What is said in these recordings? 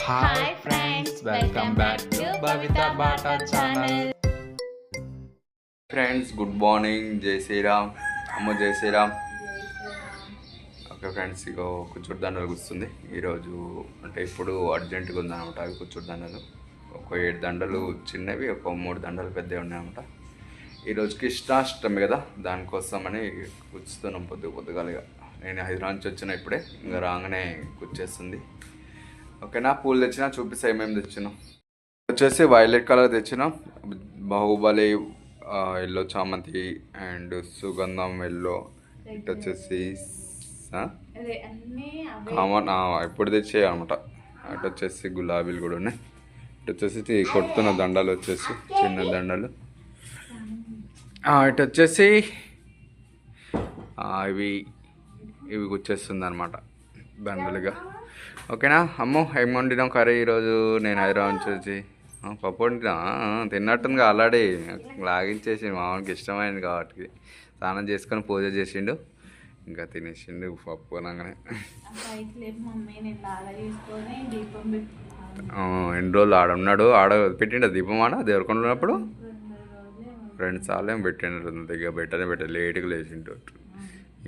Hi friends, welcome back to Bhavita Bata channel. Friends good morning, జై శ్రీరామ్. అమ్మ జై Sriram. Okay friends, ఇగో కూర్చుడు దండలు కూస్తుంది ఈరోజు. అంటే ఇప్పుడు అర్జెంటుగా ఉందన్నమాట. అవి కూర్చుడు దండలు ఒక 7 దండలు చిన్నవి, ఒక 3 దండలు పెద్దవి ఉన్నాయన్నమాట. ఈరోజుకి కృష్ణాష్టమి కదా, దానికోసమని కూర్చుతున్నాం పొద్దుగాలిగా. నేను హైదరాబాద్ నుంచి వచ్చిన ఇప్పుడే, ఇంకా రాగానే కూర్చేస్తుంది. ఓకేనా, పూలు తెచ్చినా చూపిస్తా ఏమేమి తెచ్చినాం. వచ్చేసి వైలెట్ కలర్ తెచ్చినాం, బాహుబలి ఎల్లో చామంతి అండ్ సుగంధం ఎల్లో. ఇటు వచ్చేసి కామన్ ఎప్పుడు తెచ్చే అనమాట. అటు వచ్చేసి గులాబీలు కూడా ఉన్నాయి. ఇటు వచ్చేసి కొడుతున్న దండలు వచ్చేసి చిన్న దండలు. ఇటు వచ్చేసి ఇవి ఇవి గుచ్చేస్తుంది అనమాట బండలుగా. ఓకేనా అమ్మో, ఏం వండినాం కర్రీ ఈరోజు? నేను హైదరాబాద్ నుంచి వచ్చి పప్పు వండినా. తిన్నట్టుంది ఆల్రెడీ, లాగించేసి మామూలుకి ఇష్టమైంది కాబట్టి స్నానం చేసుకొని పూజ చేసిండు, ఇంకా తినేసిండు పప్పు అనగానే. ఎన్ని రోజులు ఆడ ఉన్నాడు, ఆడ పెట్టిండు దీపం ఆడ దేవరకొండ ఉన్నప్పుడు 2 సార్లు ఏం పెట్టిండు. దగ్గర పెట్టలే, లేట్గా లేచిండు.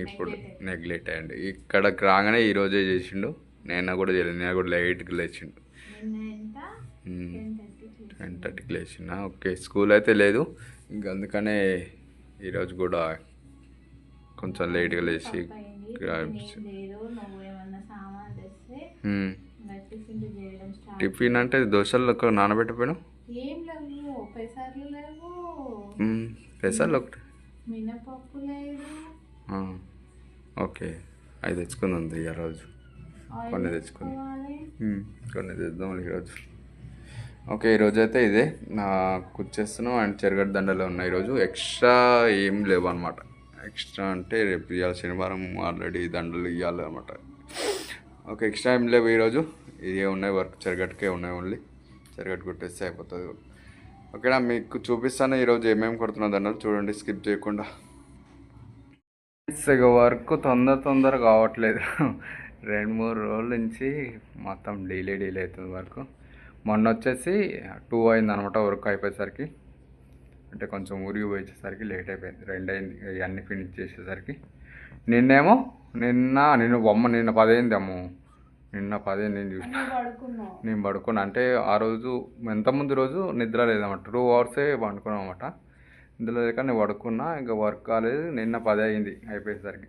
ఇప్పుడు నెగ్లెక్ట్ అయ్యండి. ఇక్కడికి రాగానే ఈరోజే చేసిండు. నేను కూడా చేయలేదు, నేను కూడా లైట్గా లేచిండు. 10:30కి లేచిన. ఓకే, స్కూల్ అయితే లేదు, ఇంకా అందుకనే ఈరోజు కూడా కొంచెం లేట్గా లేచి టిఫిన్ అంటే దోశలు నానబెట్టిపోయాను. పెసర్లు ఒకటి, ఓకే, అవి తెచ్చుకుందాం ఇక రోజు. కొన్ని తెచ్చుకుంది, కొన్ని తెద్దాం ఈరోజు. ఓకే, ఈరోజు అయితే ఇదే కూర్చేస్తున్నాం. అండ్ చెరగడ్డ దండలు ఉన్నాయి ఈరోజు. ఎక్స్ట్రా ఏం లేవు అనమాట. ఎక్స్ట్రా అంటే రేపు ఇవాళ శనివారం ఆల్రెడీ దండలు ఇవ్వాలి అనమాట. ఓకే, ఎక్స్ట్రా ఏం లేవు ఈరోజు. ఇవే ఉన్నాయి, వర్క్ చెరగట్టుకే ఉన్నాయి. ఓన్లీ చెరగట్టు కొట్టేస్తే అయిపోతుంది. ఓకేనా, మీకు చూపిస్తాను ఈరోజు ఏమేమి కొడుతున్నా దండలు, చూడండి స్కిప్ చేయకుండా. ఇక వర్క్ తొందర కావట్లేదు. 2-3 రోజుల నుంచి మొత్తం డీలే అవుతుంది వర్క్. మొన్న వచ్చేసి 2 అయింది అనమాట వర్క్ అయిపోయేసరికి. అంటే కొంచెం ఊరికి పోయేసరికి లేట్ అయిపోయింది, 2 అయింది ఇవన్నీ ఫినిష్ చేసేసరికి. నిన్న 10 అయింది అమ్ము. నిన్న 10 అయింది. నేను చూసిన, నేను పడుకున్నా. అంటే ఆ రోజు ఎంతమంది రోజు నిద్ర లేదన్నమాట. 2 అవర్సే పడుకున్నాం అనమాట. ఇందులో లేక నేను పడుకున్నా, ఇంకా వర్క్ కాలేదు. నిన్న 10 అయింది అయిపోయేసరికి.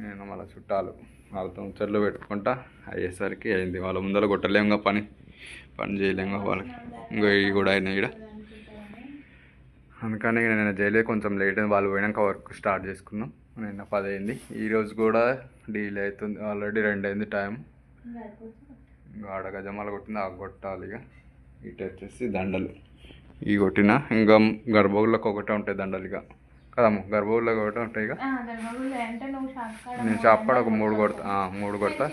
నేను మళ్ళీ చుట్టాలు వాళ్ళతో ముచ్చట్లు పెట్టుకుంటా అయ్యేసరికి అయింది. వాళ్ళ ముందర కొట్టలేముగా, పని చేయలేముగా వాళ్ళకి. ఇంకా ఇవి కూడా అయినాయి ఇక్కడ. అందుకని నేను చేయలేదు, కొంచెం లేట్ అయింది. వాళ్ళు పోయినాక వర్క్ స్టార్ట్ చేసుకున్నాం. నిన్న 10 అయింది. ఈరోజు కూడా డీలే అవుతుంది, ఆల్రెడీ 2 అయింది టైం. ఇంకా ఆడ గజమాల కొట్టింది, ఆ కొట్టాలి. ఇక ఇటు వచ్చేసి దండలు ఇవి కొట్టిన. ఇంకా గర్భగుళ్ళకి ఒకటే ఉంటాయి దండలు ఇక కదమ్మ, గర్భగుళ్ళకి ఒకటే ఉంటాయి. ఇక నేను చెప్పాడ ఒక 3 కొడతా,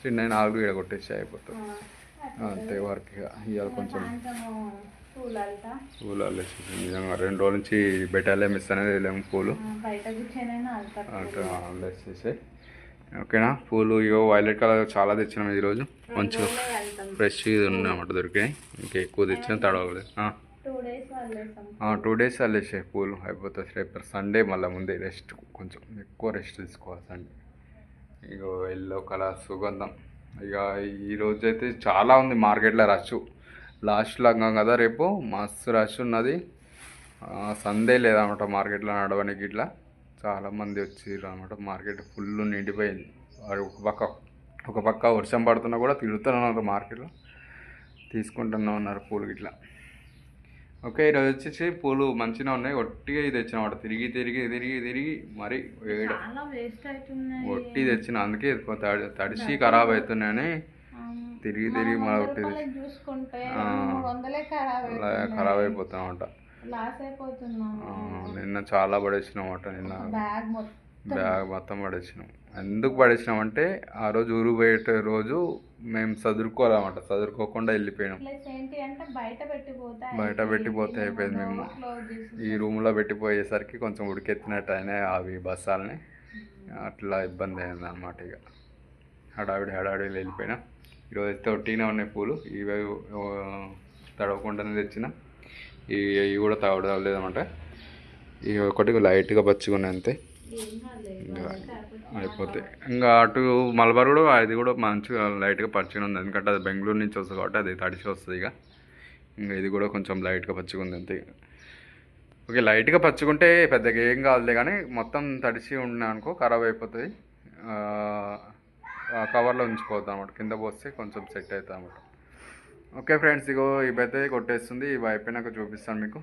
చిన్న 4 ఈడ కొట్టేసి అయిపోతుంది అంతే వర్క్. ఇక ఇవాళ కొంచెం పూలు అల్లేసి నిజంగా 2 రోజుల నుంచి బెటాలే మిస్ అనేది లేము. పూలు అల్లేసేసి. ఓకేనా, పూలు ఇవో వైలెట్ కలర్ చాలా తెచ్చినాం ఈరోజు. మంచిగా ఫ్రెష్ ఉన్నాయన్నమాట, దొరికాయి. ఇంకా ఎక్కువ తెచ్చిన తడవలేదు. 2 డేస్ అల్లేసాయి పూలు, అయిపోతుంది. రేపు సండే మళ్ళీ ముందే రెస్ట్, కొంచెం ఎక్కువ రెస్ట్ తీసుకోవాలి సండే. ఇక ఎల్లో కలర్ సుగంధం. ఇక ఈరోజు అయితే చాలా ఉంది మార్కెట్లో రష్. లాస్ట్ లాగా కదా, రేపు మస్తు రష్ ఉన్నది. సండే లేదన్నమాట మార్కెట్లో నడవడానికి. ఇట్లా చాలామంది వచ్చిర్రు అనమాట. మార్కెట్ ఫుల్ నిండిపోయింది. ఒక పక్క వర్షం పడుతున్నా కూడా తిరుగుతూనే ఉన్నారు మార్కెట్లో, తీసుకుంటూనే ఉన్నారు పూలు ఇట్లా. ఓకే, ఈరోజు వచ్చేసి పూలు మంచిగా ఉన్నాయి. ఒట్టిగా ఇది తెచ్చినమాట, తిరిగి మరి ఒట్టి తెచ్చిన. అందుకే తడిసి ఖరాబ్ అవుతున్నాయని తిరిగి మళ్ళీ ఒట్టి ఖరాబ్ అయిపోతామంట. నిన్న చాలా పడేసినామట. నిన్న బ్యాగ్ మొత్తం పడేసినాం. ఎందుకు పడేసినామంటే ఆ రోజు ఊరు పోయే రోజు మేము చదువుకోవాలన్నమాట, చదువుకోకుండా వెళ్ళిపోయినాం. బయట పెట్టిపోతే అయిపోయింది. మేము ఈ రూమ్లో పెట్టిపోయేసరికి కొంచెం ఉడికెత్తినట్టు అయినాయి అవి బస్సాలని. అట్లా ఇబ్బంది అయింది అన్నమాట. ఇక హడావిడి వెళ్ళిపోయినా. ఈరోజు అయితే ఒట్టిగానే ఉన్నాయి పూలు. ఇవి తడవకుండానే తెచ్చిన. ఇవి కూడా తడవలేదన్నమాట. ఇవి ఒకటి లైట్గా పచ్చిగా ఉన్నాయి అంతే, ఇంకా అయిపోతాయి. ఇంకా అటు మలబార్ కూడా అది కూడా మంచిగా లైట్గా పచ్చిగా ఉంది, ఎందుకంటే అది బెంగళూరు నుంచి వస్తుంది కాబట్టి అది తడిసి వస్తుంది. ఇంకా ఇది కూడా కొంచెం లైట్గా పచ్చిగా ఉంది అంతే. ఓకే, లైట్గా పచ్చుకుంటే పెద్దగా ఏం కాదులే, కానీ మొత్తం తడిసి ఉన్నాయి అనుకో ఖరాబ్ అయిపోతుంది. కవర్లో ఉంచుకోవద్దు అన్నమాట, కింద పోస్తే కొంచెం సెట్ అవుతుంది అన్నమాట. ఓకే ఫ్రెండ్స్, ఇగో ఇవైతే కొట్టేస్తుంది. ఇవి అయిపోయినాక చూపిస్తాను మీకు.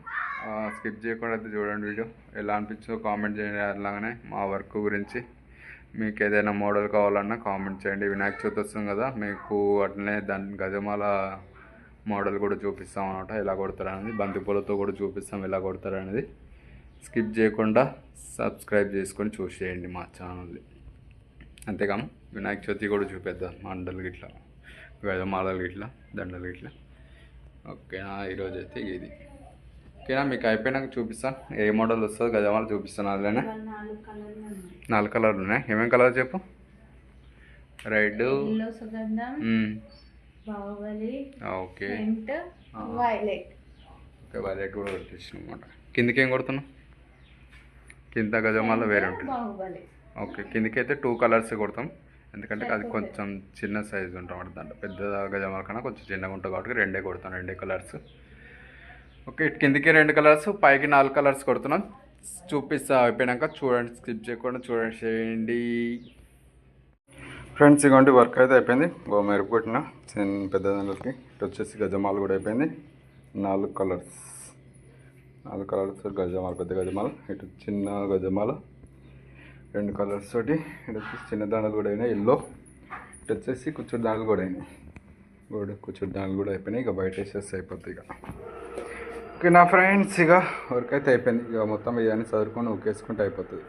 స్కిప్ చేయకుండా అయితే చూడండి వీడియో. ఎలా అనిపించిందో కామెంట్ చేయండి. అలాగనే మా వర్క్ గురించి మీకు ఏదైనా మోడల్ కావాలన్నా కామెంట్ చేయండి. వినాయక చవితి వస్తుంది కదా, మీకు అట్లనే దాని గజమాల మోడల్ కూడా చూపిస్తాం అన్నమాట, ఎలా కొడతారనేది. బంతిపూలతో కూడా చూపిస్తాం ఎలా కొడతారనేది. స్కిప్ చేయకుండా సబ్స్క్రైబ్ చేసుకొని చూసేయండి మా ఛానల్ని. అంతేకాము వినాయక చవితి కూడా చూపిద్దాం, మండలు గిట్లా, గజమాలలు గిట్లా, దండలు గిట్లా. ఓకేనా, ఈరోజు అయితే ఇది. ఓకేనా, మీకు అయిపోయినాక చూపిస్తాను ఏ మోడల్ వస్తుందో గజమాల చూపిస్తాను. అందులోనే 4 కలర్లు ఉన్నాయి. ఏమేమి కలర్ చెప్పు. రెడ్, ఓకే ఓకే, వైలెట్ కూడా కొట్టేసిన అనమాట. కిందకి ఏం కొడుతున్నావు? కింద గజమాల వేరే ఉంటుంది. ఓకే, కిందకైతే 2 కలర్స్ కొడతాం, ఎందుకంటే అది కొంచెం చిన్న సైజు ఉంటాం అన్నమాట. దాంట్లో పెద్ద గజమాల కన్నా కొంచెం చిన్నగా ఉంటుంది కాబట్టి 2 కొడతాం, 2 కలర్స్. ఓకే, కిందికి 2 కలర్స్, పైకి 4 కలర్స్ కొడుతున్నాం. చూపిస్తా అయిపోయినాక, చూడండి, స్కిప్ చేయకుండా చూడండి చేయండి ఫ్రెండ్స్. ఇటువంటి వర్క్ అయితే అయిపోయింది. మెరుపు కొట్టిన చిన్న పెద్ద దానికి. ఇటు వచ్చేసి గజమాల కూడా అయిపోయింది. 4 కలర్స్ గజమాల, పెద్ద గజమాల, ఇటు చిన్న గజమాల 2 కలర్స్ తోటి. ఇటు వచ్చేసి చిన్న దాండలు కూడా అయినాయి, ఎల్లో. ఇటు వచ్చేసి కూర్చుడు దాండలు కూడా అయినాయి, కూర్చుడు దాండలు కూడా అయిపోయినాయి. ఇక బయట వేసేస్తే అయిపోతుంది ఇక. ఓకే నా ఫ్రెండ్స్, ఇక వర్క్ అయితే అయిపోయింది. ఇక మొత్తం ఇవన్నీ చదువుకొని ఊకేసుకుంటే అయిపోతుంది.